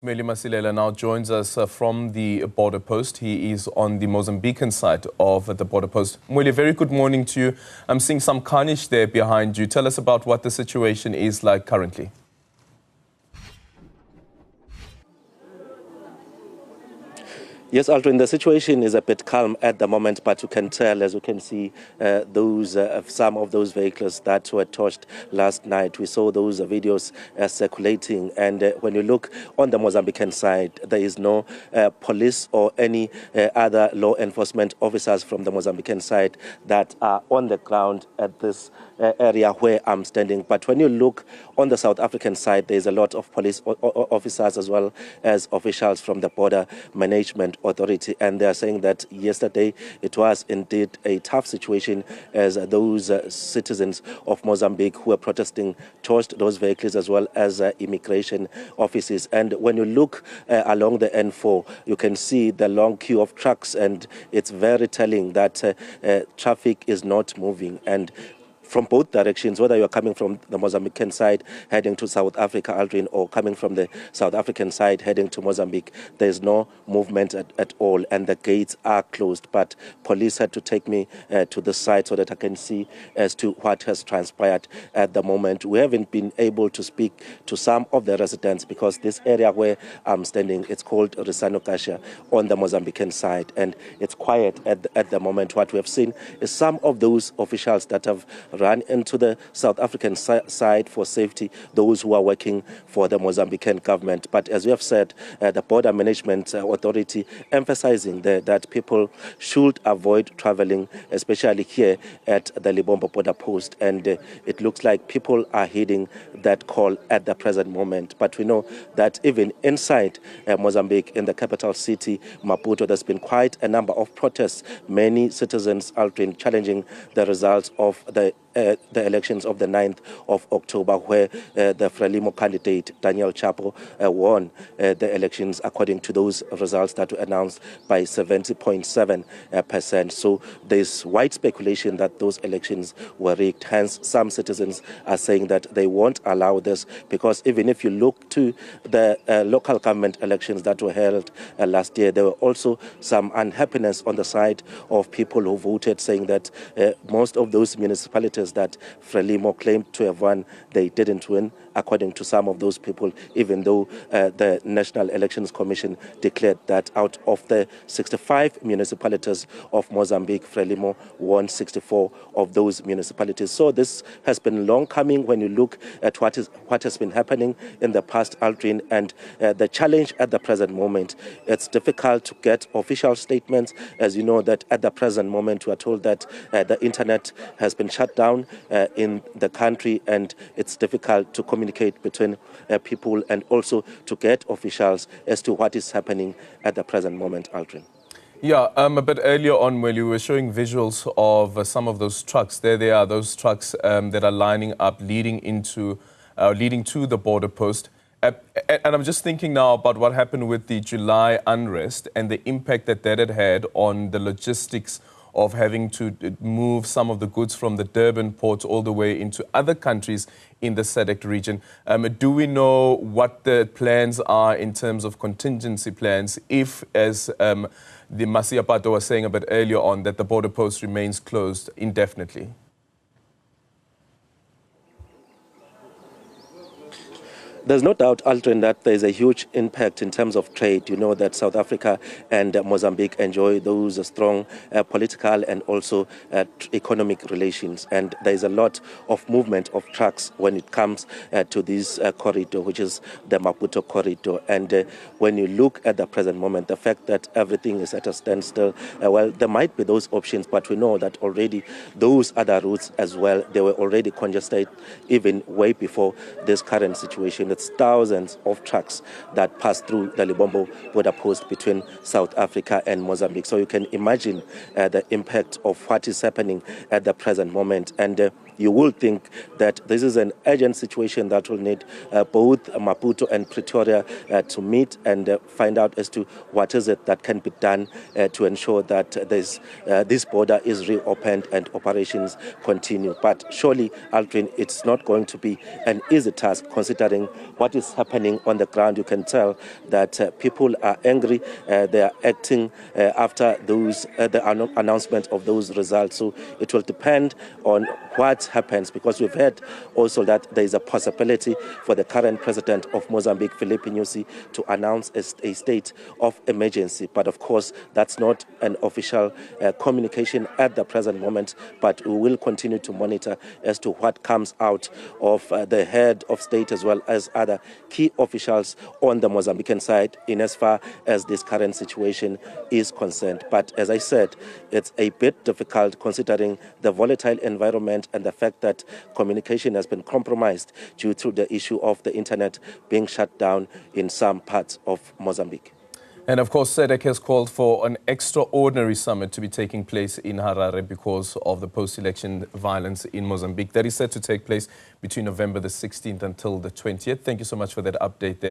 Meli Masilela now joins us from the border post. He is on the Mozambican side of the border post. Meli, very good morning to you. I'm seeing some carnage there behind you. Tell us about what the situation is like currently. Yes, Aldrin, the situation is a bit calm at the moment, but you can tell, as you can see, some of those vehicles that were torched last night. We saw those videos circulating, and when you look on the Mozambican side, there is no police or any other law enforcement officers from the Mozambican side that are on the ground at this area where I'm standing. But when you look on the South African side, there's a lot of police officers as well as officials from the Border Management Authority, and they are saying that yesterday it was indeed a tough situation as those citizens of Mozambique who were protesting torched those vehicles as well as immigration offices. And when you look along the N4, you can see the long queue of trucks, and it's very telling that traffic is not moving. And from both directions, whether you're coming from the Mozambican side heading to South Africa, Aldrin, or coming from the South African side heading to Mozambique, there's no movement at all, and the gates are closed. But police had to take me to the side so that I can see as to what has transpired at the moment. We haven't been able to speak to some of the residents because this area where I'm standing, it's called Risanokasha on the Mozambican side, and it's quiet at the moment. What we have seen is some of those officials that have run into the South African side for safety, those who are working for the Mozambican government. But as we have said, the Border Management Authority emphasizing that people should avoid traveling, especially here at the Libombo border post. And it looks like people are heeding that call at the present moment. But we know that even inside Mozambique, in the capital city, Maputo, there's been quite a number of protests. Many citizens are challenging the results of the elections of the 9th of October, where the Frelimo candidate, Daniel Chapo, won the elections according to those results that were announced by 70.7%. So there's wide speculation that those elections were rigged. Hence, some citizens are saying that they won't allow this, because even if you look to the local government elections that were held last year, there were also some unhappiness on the side of people who voted, saying that most of those municipalities that Frelimo claimed to have won, they didn't win, according to some of those people, even though the National Elections Commission declared that out of the 65 municipalities of Mozambique, Frelimo won 64 of those municipalities. So this has been long coming when you look at what has been happening in the past, Aldrin, and the challenge at the present moment. It's difficult to get official statements. As you know, that at the present moment we are told that the internet has been shut down in the country, and it's difficult to communicate between people and also to get officials as to what is happening at the present moment, Aldrin. Yeah, a bit earlier on, when you were showing visuals of some of those trucks. There they are, those trucks that are lining up, leading to the border post. And I'm just thinking now about what happened with the July unrest and the impact that had had on the logistics of having to move some of the goods from the Durban port all the way into other countries in the SADC region. Do we know what the plans are in terms of contingency plans if, as the Masia Pato was saying a bit earlier on, that the border post remains closed indefinitely? There's no doubt, Aldrin, that there's a huge impact in terms of trade. You know that South Africa and Mozambique enjoy those strong political and also economic relations. And there's a lot of movement of trucks when it comes to this corridor, which is the Maputo corridor. And when you look at the present moment, the fact that everything is at a standstill, well, there might be those options, but we know that already those other routes as well, they were already congested even way before this current situation. It's thousands of trucks that pass through the Libombo border post between South Africa and Mozambique. So you can imagine the impact of what is happening at the present moment. And you will think that this is an urgent situation that will need both Maputo and Pretoria to meet and find out as to what is it that can be done to ensure that this border is reopened and operations continue. But surely, Aldrin, it's not going to be an easy task considering what is happening on the ground. You can tell that people are angry. They are acting after the announcement of those results. So it will depend on what happens, because we've heard also that there is a possibility for the current president of Mozambique, Filipe Nyusi, to announce a state of emergency. But of course, that's not an official communication at the present moment, but we will continue to monitor as to what comes out of the head of state as well as other key officials on the Mozambican side in as far as this current situation is concerned. But as I said, it's a bit difficult considering the volatile environment and the fact that communication has been compromised due to the issue of the internet being shut down in some parts of Mozambique. And of course, SADC has called for an extraordinary summit to be taking place in Harare because of the post-election violence in Mozambique. That is set to take place between November the 16th until the 20th. Thank you so much for that update there.